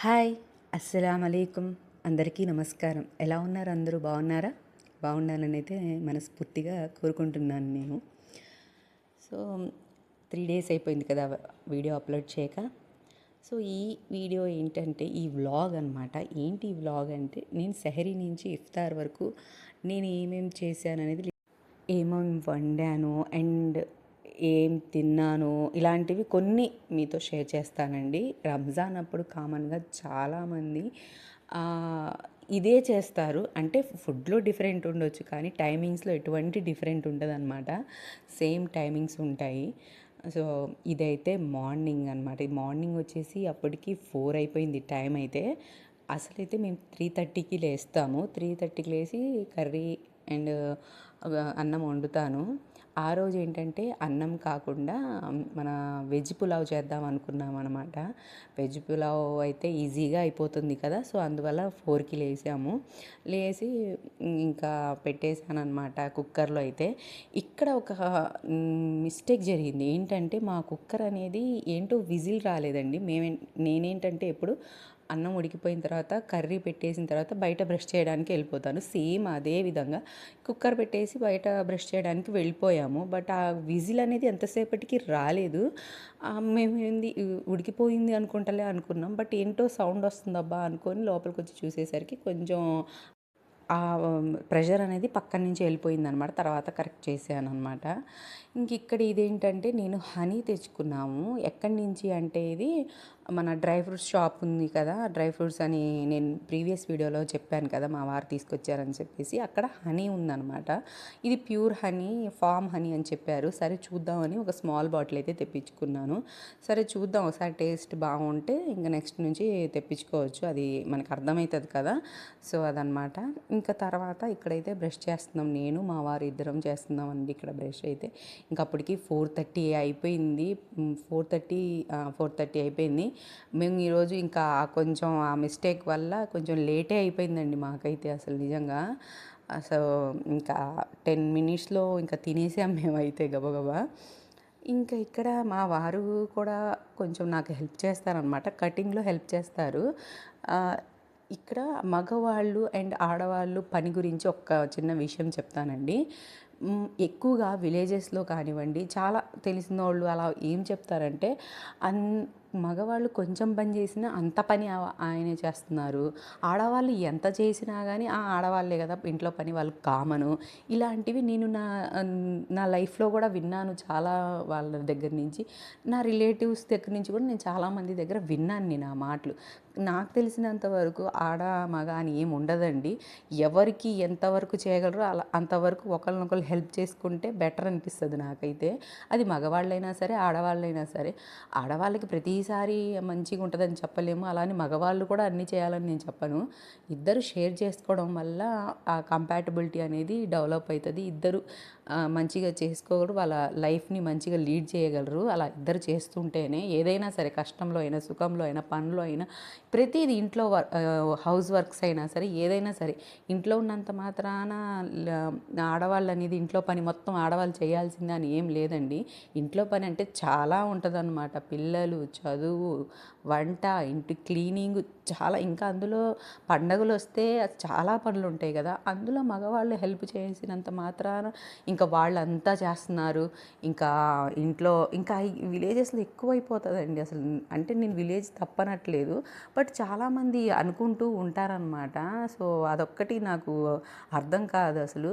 Hi అస్సలం అలైకుం అందరికీ నమస్కారం. ఎలా ఉన్నారు? అందరూ బాగున్నారా? బాగుండాలని అయితే మనస్ఫూర్తిగా కోరుకుంటున్నాను నేను. సో 3 days అయిపోయింది కదా వీడియో అప్లోడ్ చేయక. సో ఈ వీడియో ఏంటంటే ఈ వ్లాగ్ అనమాట. ఏంటి ఈ వ్లాగ్ అంటే నేను సెహరీ నుంచి ఇఫ్తార్ వరకు నేను ఏమేమి చేశాను అనేది, ఏమేమి వండాను అండ్ ఏం తిన్నాను ఇలాంటివి కొన్ని మీతో షేర్ చేస్తానండి. రంజాన్ అప్పుడు కామన్గా చాలామంది ఇదే చేస్తారు. అంటే ఫుడ్లో డిఫరెంట్ ఉండొచ్చు కానీ టైమింగ్స్లో ఎటువంటి డిఫరెంట్ ఉండదన్నమాట. సేమ్ టైమింగ్స్ ఉంటాయి. సో ఇదైతే మార్నింగ్ అనమాట. ఇది మార్నింగ్ వచ్చేసి అప్పటికి 4 అయిపోయింది టైం అయితే. అసలైతే మేము 3:30కి లేస్తాము. 3:30కి లేచి కర్రీ అండ్ అన్నం వండుతాను. ఆ రోజు ఏంటంటే అన్నం కాకుండా మన వెజ్ పులావ్ చేద్దాం అనుకున్నాం అనమాట. వెజ్ పులావ్ అయితే ఈజీగా అయిపోతుంది కదా. సో అందువల్ల 4కి లేసాము. లేచి ఇంకా పెట్టేశాను అనమాట కుక్కర్లో. అయితే ఇక్కడ ఒక మిస్టేక్ జరిగింది. ఏంటంటే మా కుక్కర్ అనేది ఏంటో విజిల్ రాలేదండి. నేనేంటంటే ఎప్పుడు అన్నం ఉడికిపోయిన తర్వాత కర్రీ పెట్టేసిన తర్వాత బయట బ్రష్ చేయడానికి వెళ్ళిపోతాను. సేమ్ అదే విధంగా కుక్కర్ పెట్టేసి బయట బ్రష్ చేయడానికి వెళ్ళిపోయాము. బట్ ఆ విజిల్ అనేది ఎంతసేపటికి రాలేదు. మేము ఏంది ఉడికిపోయింది అనుకుంటలే అనుకున్నాం. బట్ ఏంటో సౌండ్ వస్తుందబ్బా అనుకొని లోపలికి వచ్చి చూసేసరికి కొంచెం ఆ ప్రెషర్ అనేది పక్కన నుంచి వెళ్ళిపోయిందనమాట. తర్వాత కరెక్ట్ చేశానమాట. ఇంక ఇక్కడ ఇదేంటంటే నేను హనీ తెచ్చుకున్నాము. ఎక్కడి నుంచి అంటే ఇది మన డ్రై ఫ్రూట్స్ షాప్ ఉంది కదా. డ్రై ఫ్రూట్స్ అని నేను ప్రీవియస్ వీడియోలో చెప్పాను కదా, మా వారు తీసుకొచ్చారని చెప్పేసి. అక్కడ హనీ ఉందన్నమాట. ఇది ప్యూర్ హనీ, ఫామ్ హనీ అని చెప్పారు. సరే చూద్దామని ఒక స్మాల్ బాటిల్ అయితే తెప్పించుకున్నాను. సరే చూద్దాం, ఒకసారి టేస్ట్ బాగుంటే ఇంకా నెక్స్ట్ నుంచి తెప్పించుకోవచ్చు, అది మనకు అర్థమవుతుంది కదా. సో అదనమాట. ఇంకా తర్వాత ఇక్కడైతే బ్రష్ చేస్తున్నాం, నేను మా వారు ఇద్దరం చేస్తున్నామండి ఇక్కడ బ్రష్ అయితే. ఇంకా అప్పటికి 4:30 అయిపోయింది. 4:30 అయిపోయింది. మేము ఈరోజు ఇంకా కొంచెం ఆ మిస్టేక్ వల్ల కొంచెం లేటే అయిపోయిందండి మాకైతే. అసలు నిజంగా అసలు ఇంకా 10 minutesలో ఇంకా తినేసాం మేమైతే గబగబా. ఇంకా ఇక్కడ మా వారు కూడా కొంచెం నాకు హెల్ప్ చేస్తారనమాట, కటింగ్లో హెల్ప్ చేస్తారు. ఇక్కడ మగవాళ్ళు అండ్ ఆడవాళ్ళు పని గురించి ఒక చిన్న విషయం చెప్తానండి. ఎక్కువగా విలేజెస్లో కానివ్వండి, చాలా తెలిసినోళ్ళు అలా ఏం చెప్తారంటే, అన్ మగవాళ్ళు కొంచెం పని చేసినా అంత పని ఆయనే చేస్తున్నారు, ఆడవాళ్ళు ఎంత చేసినా కానీ ఆడవాళ్ళే కదా ఇంట్లో పని, వాళ్ళు కామను. ఇలాంటివి నేను నా లైఫ్లో కూడా విన్నాను చాలా వాళ్ళ దగ్గర నుంచి. నా రిలేటివ్స్ దగ్గర నుంచి కూడా నేను చాలామంది దగ్గర విన్నాను నేను ఆ మాటలు. నాకు తెలిసినంత వరకు ఆడ మగ అని ఏమి ఉండదండి. ఎవరికి ఎంతవరకు చేయగలరో అలా అంతవరకు ఒకరినొకరు హెల్ప్ చేసుకుంటే బెటర్ అనిపిస్తుంది నాకైతే. అది మగవాళ్ళైనా సరే ఆడవాళ్ళైనా సరే. ఆడవాళ్ళకి ప్రతిసారి మంచిగా ఉంటుందని చెప్పలేము, అలానే మగవాళ్ళు కూడా అన్నీ చేయాలని నేను చెప్పను. ఇద్దరు షేర్ చేసుకోవడం వల్ల ఆ కంపాటబిలిటీ అనేది డెవలప్ అవుతుంది. ఇద్దరు మంచిగా చేసుకోగలరు, వాళ్ళ లైఫ్ని మంచిగా లీడ్ చేయగలరు. అలా ఇద్దరు చేస్తుంటేనే ఏదైనా సరే, కష్టంలో అయినా సుఖంలో అయినా పనిలో అయినా ప్రతిదీ, ఇంట్లో హౌస్ వర్క్స్ అయినా సరే ఏదైనా సరే, ఇంట్లో ఉన్నంత మాత్రాన ఆడవాళ్ళు అనేది ఇంట్లో పని మొత్తం ఆడవాళ్ళు చేయాల్సిందే అని ఏం లేదండి. ఇంట్లో పని అంటే చాలా ఉంటుందన్నమాట. పిల్లలు, చదువు, వంట, ఇంటి క్లీనింగ్, చాలా. ఇంకా అందులో పండగలు వస్తే చాలా పనులు ఉంటాయి కదా. అందులో మగవాళ్ళు హెల్ప్ చేసినంత మాత్రాన ఇంకా వాళ్ళంతా చేస్తున్నారు. ఇంకా ఇంట్లో ఇంకా విలేజెస్లో ఎక్కువైపోతుందండి అసలు. అంటే నేను విలేజ్ తప్పనట్లేదు, బట్ చాలామంది అనుకుంటూ ఉంటారనమాట. సో అదొక్కటి నాకు అర్థం కాదు అసలు.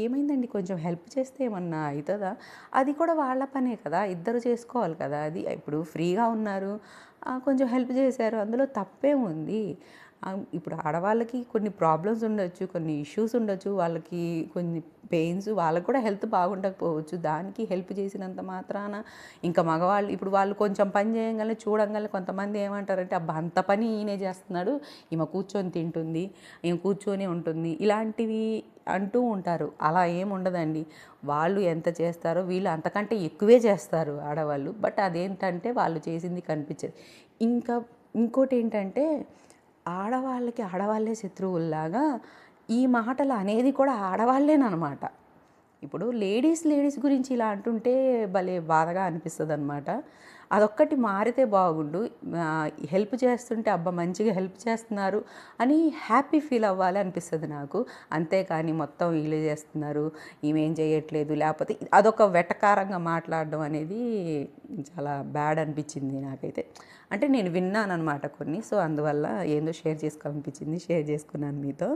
ఏమైందండి, కొంచెం హెల్ప్ చేస్తే ఏమన్నా అవుతుందా? అది కూడా వాళ్ళ పనే కదా, ఇద్దరు చేసుకోవాలి కదా. అది ఇప్పుడు ఫ్రీగా ఉన్నారు, కొంచెం హెల్ప్ చేశారు, అందులో తప్పే ఉంది. ఇప్పుడు ఆడవాళ్ళకి కొన్ని ప్రాబ్లమ్స్ ఉండొచ్చు, కొన్ని ఇష్యూస్ ఉండొచ్చు, వాళ్ళకి కొన్ని పెయిన్స్, వాళ్ళకు కూడా హెల్త్ బాగుండకపోవచ్చు. దానికి హెల్ప్ చేసినంత మాత్రాన ఇంకా మగవాళ్ళు ఇప్పుడు వాళ్ళు కొంచెం పని చేయగానే చూడంగానే కొంతమంది ఏమంటారంటే, అబ్బా అంత పని ఈయనే చేస్తున్నాడు, ఈమె కూర్చొని తింటుంది, ఈమె కూర్చొని ఉంటుంది, ఇలాంటివి అంటూ ఉంటారు. అలా ఏమి ఉండదండి. వాళ్ళు ఎంత చేస్తారో వీళ్ళు అంతకంటే ఎక్కువే చేస్తారు ఆడవాళ్ళు. బట్ అదేంటంటే వాళ్ళు చేసింది కనిపించదు. ఇంకా ఇంకోటి ఏంటంటే, ఆడవాళ్ళకి ఆడవాళ్ళే శత్రువుల్లాగా ఈ మాటలు అనేది కూడా ఆడవాళ్ళేనమాట. ఇప్పుడు లేడీస్ గురించి ఇలా అంటుంటే భలే బాధగా అనిపిస్తుంది అనమాట. అదొక్కటి మారితే బాగుండు. హెల్ప్ చేస్తుంటే అబ్బా! మంచిగా హెల్ప్ చేస్తున్నారు అని హ్యాపీ ఫీల్ అవ్వాలి అనిపిస్తది నాకు. అంతేకాని మొత్తం వీళ్ళే చేస్తున్నారు, ఈమేం చేయట్లేదు, లేకపోతే అదొక వెటకారంగా మాట్లాడడం అనేది చాలా బ్యాడ్ అనిపించింది నాకైతే. అంటే నేను విన్నాననమాట కొన్ని. సో, అందువల్ల ఏందో షేర్ చేసుకోవాలనిపించింది. షేర్ చేసుకున్నాను మీతో.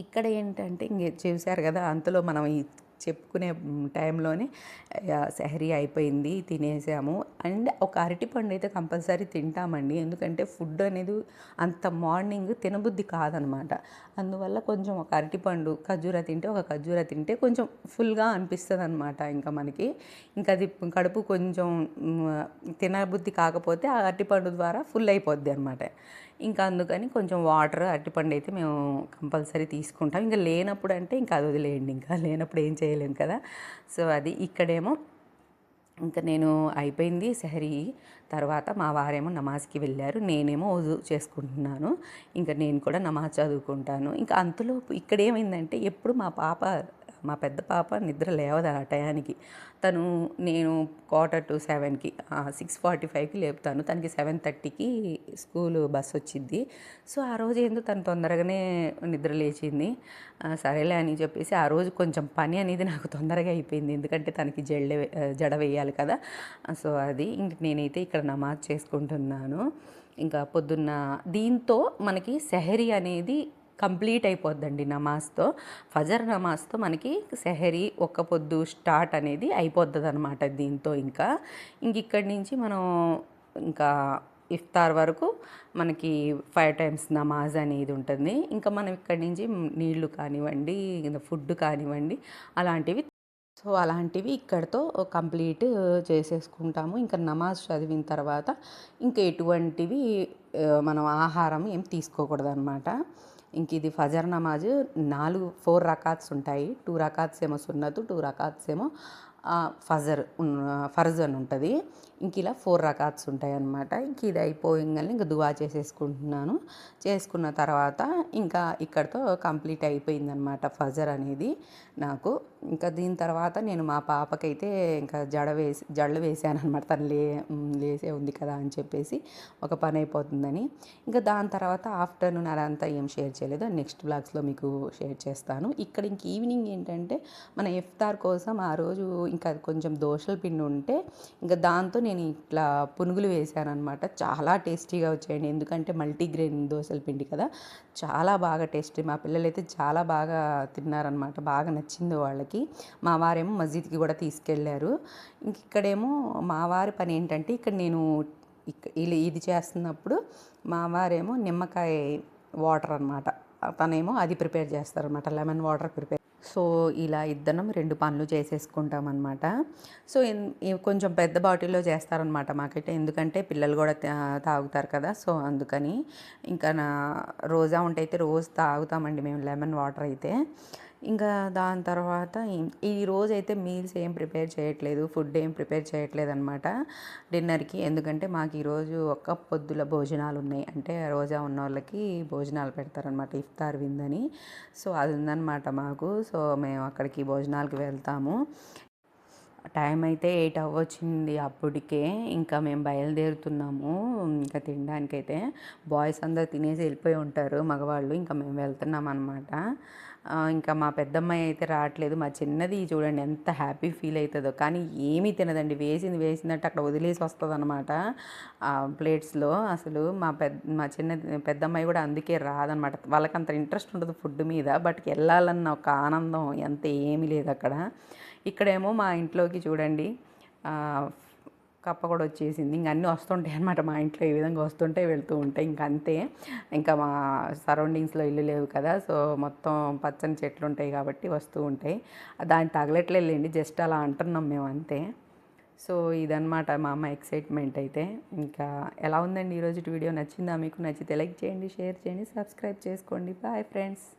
ఇక్కడ ఏంటంటే చూసారు కదా, అంతలో మనం ఈ చెప్పుకునే టైంలోనే సెహరీ అయిపోయింది, తినేసాము. అండ్ ఒక అరటిపండు అయితే కంపల్సరీ తింటామండి. ఎందుకంటే ఫుడ్ అనేది అంత మార్నింగ్ తినబుద్ధి కాదనమాట. అందువల్ల కొంచెం ఒక అరటిపండు, ఖర్జూర తింటే ఒక ఖర్జూర తింటే కొంచెం ఫుల్గా అనిపిస్తుంది అనమాట. ఇంకా మనకి ఇంకా అది కడుపు కొంచెం తినబుద్ధి కాకపోతే ఆ అరటిపండు ద్వారా ఫుల్ అయిపోద్ది అనమాట. ఇంకా అందుకని కొంచెం వాటర్, అరటిపండు అయితే మేము కంపల్సరీ తీసుకుంటాం. ఇంకా లేనప్పుడు అంటే ఇంకా అది వదిలేయండి, ఇంకా లేనప్పుడు ఏం చేయలేము కదా. సో అది ఇక్కడేమో ఇంకా నేను అయిపోయింది సెహరీ. తర్వాత మా వారేమో నమాజ్కి వెళ్ళారు, నేనేమో వజూ చేసుకుంటున్నాను. ఇంకా నేను కూడా నమాజ్ చదువుకుంటాను. ఇంకా అంతలోపు ఇక్కడ ఏమైందంటే, ఎప్పుడు మా పెద్ద పాప నిద్ర లేవదు ఆ టయానికి. నేను 6:45కి 6:45కి లేపుతాను. తనకి 7:30కి స్కూలు బస్ వచ్చిద్ది. సో ఆ రోజు ఏందో తను తొందరగానే నిద్ర లేచింది. సరేలే అని చెప్పేసి ఆ రోజు కొంచెం పని అనేది నాకు తొందరగా అయిపోయింది. ఎందుకంటే తనకి జడ వేయాలి కదా. సో అది ఇంక నేనైతే ఇక్కడ నమాజ్ చేసుకుంటున్నాను. ఇంకా పొద్దున్న దీంతో మనకి సెహరీ అనేది కంప్లీట్ అయిపోద్దండి నమాజ్తో. ఫజర్ నమాజ్తో మనకి సెహరీ ఒక్క పొద్దు స్టార్ట్ అనేది అయిపోద్ది అనమాట దీంతో. ఇక్కడి నుంచి మనం ఇంకా ఇఫ్తార్ వరకు మనకి 5 టైమ్స్ నమాజ్ అనేది ఉంటుంది. ఇంకా మనం ఇక్కడి నుంచి నీళ్లు కానివ్వండి, ఫుడ్ కానివ్వండి, అలాంటివి అలాంటివి ఇక్కడితో కంప్లీట్ చేసేసుకుంటాము. ఇంకా నమాజ్ చదివిన తర్వాత ఇంకా ఎటువంటివి మనం ఆహారం ఏం తీసుకోకూడదు అనమాట. ఇంక ఇది ఫజర్ నమాజ్ 4 రకాత్స్ ఉంటాయి. 2 రకాత్స్ ఏమో సున్నతు, 2 రకాత్స్ ఏమో ఫర్జ్ అని ఉంటుంది. ఇంక ఇలా 4 రకాత్స్ ఉంటాయి అన్నమాట. ఇంక ఇది అయిపోయిందని ఇంకా దువా చేసేసుకుంటున్నాను. చేసుకున్న తర్వాత ఇంకా ఇక్కడితో కంప్లీట్ అయిపోయిందనమాట ఫజర్ అనేది నాకు. ఇంకా దీని తర్వాత నేను మా పాపకైతే ఇంకా జడలు వేసాను అనమాట. తను లేసే ఉంది కదా అని చెప్పేసి, ఒక పని అయిపోతుందని. ఇంకా దాని తర్వాత ఆఫ్టర్నూన్ అదంతా ఏం షేర్ చేయలేదు, నెక్స్ట్ బ్లాగ్స్లో మీకు షేర్ చేస్తాను. ఇంక ఈవినింగ్ ఏంటంటే మన ఇఫ్తార్ కోసం ఆ రోజు ఇంకా కొంచెం దోశల పిండి ఉంటే ఇంకా దాంతో నేను ఇట్లా పునుగులు వేసాను అనమాట. చాలా టేస్టీగా వచ్చాయండి. ఎందుకంటే మల్టీగ్రెయిన్ దోశల పిండి కదా, చాలా బాగా టేస్టీ. మా పిల్లలైతే చాలా బాగా తిన్నారనమాట, బాగా నచ్చింది వాళ్ళకి. మా వారేమో మస్జిద్కి కూడా తీసుకెళ్ళారు. ఇక్కడేమో మా వారి పని ఏంటంటే, ఇక్కడ నేను ఇది చేస్తున్నప్పుడు మా వారేమో నిమ్మకాయ వాటర్ అనమాట, తనేమో అది ప్రిపేర్ చేస్తారనమాట, లెమన్ వాటర్ ప్రిపేర్. సో ఇలా ఇద్దరం 2 పనులు చేసేసుకుంటాం అనమాట. సో కొంచెం పెద్ద బాటిల్లో చేస్తారనమాట మాకైతే, ఎందుకంటే పిల్లలు కూడా తాగుతారు కదా. సో అందుకని ఇంకా రోజా ఉంటే అయితే రోజు తాగుతామండి మేము లెమన్ వాటర్ అయితే. ఇంకా దాని తర్వాత ఈ రోజు అయితే మీల్స్ ఏం ప్రిపేర్ చేయట్లేదు, ఫుడ్ ఏం ప్రిపేర్ చేయట్లేదు అనమాట డిన్నర్కి. ఎందుకంటే మాకు ఈరోజు ఒక్క పొద్దుల భోజనాలు ఉన్నాయి. అంటే రోజా ఉన్న వాళ్ళకి భోజనాలు పెడతారనమాట, ఇఫ్తార్ విందని. సో అది ఉందన్నమాట మాకు. సో మేము అక్కడికి భోజనాలకి వెళ్తాము. టైం అయితే 8 అవ్వచ్చింది అప్పటికే. ఇంకా మేము బయలుదేరుతున్నాము ఇంకా తినడానికైతే. బాయ్స్ అందరూ తినేసి వెళ్ళిపోయి ఉంటారు, మగవాళ్ళు. ఇంకా మేము వెళ్తున్నాం అనమాట. ఇంకా మా పెద్దమ్మాయి అయితే రావట్లేదు. మా చిన్నది చూడండి ఎంత హ్యాపీ ఫీల్ అవుతుందో, కానీ ఏమీ తినదండి. వేసినట్టు అక్కడ వదిలేసి వస్తుంది అనమాట ప్లేట్స్లో. అసలు మా పెద్దమ్మాయి కూడా అందుకే రాదనమాట. వాళ్ళకి అంత ఇంట్రెస్ట్ ఉండదు ఫుడ్ మీద, బట్ వెళ్ళాలన్న ఒక ఆనందం ఎంత ఏమీ లేదు అక్కడ. ఇక్కడేమో మా ఇంట్లోకి చూడండి కప్ప కూడా వచ్చేసింది. ఇంక అన్నీ వస్తుంటాయి అన్నమాట మా ఇంట్లో, ఈ విధంగా వస్తుంటాయి వెళ్తూ ఉంటాయి. ఇంక అంతే. ఇంకా మా సరౌండింగ్స్లో ఇల్లు లేవు కదా, సో మొత్తం పచ్చని చెట్లు ఉంటాయి కాబట్టి వస్తూ ఉంటాయి. దాన్ని తగలట్లేదండి, జస్ట్ అలా అంటున్నాం మేము అంతే. సో ఇదన్నమాట మా అమ్మ ఎక్సైట్మెంట్ అయితే. ఇంకా ఎలా ఉందండి ఈరోజు వీడియో? నచ్చిందా మీకు? నచ్చితే లైక్ చేయండి, షేర్ చేయండి, సబ్స్క్రైబ్ చేసుకోండి. Bye friends.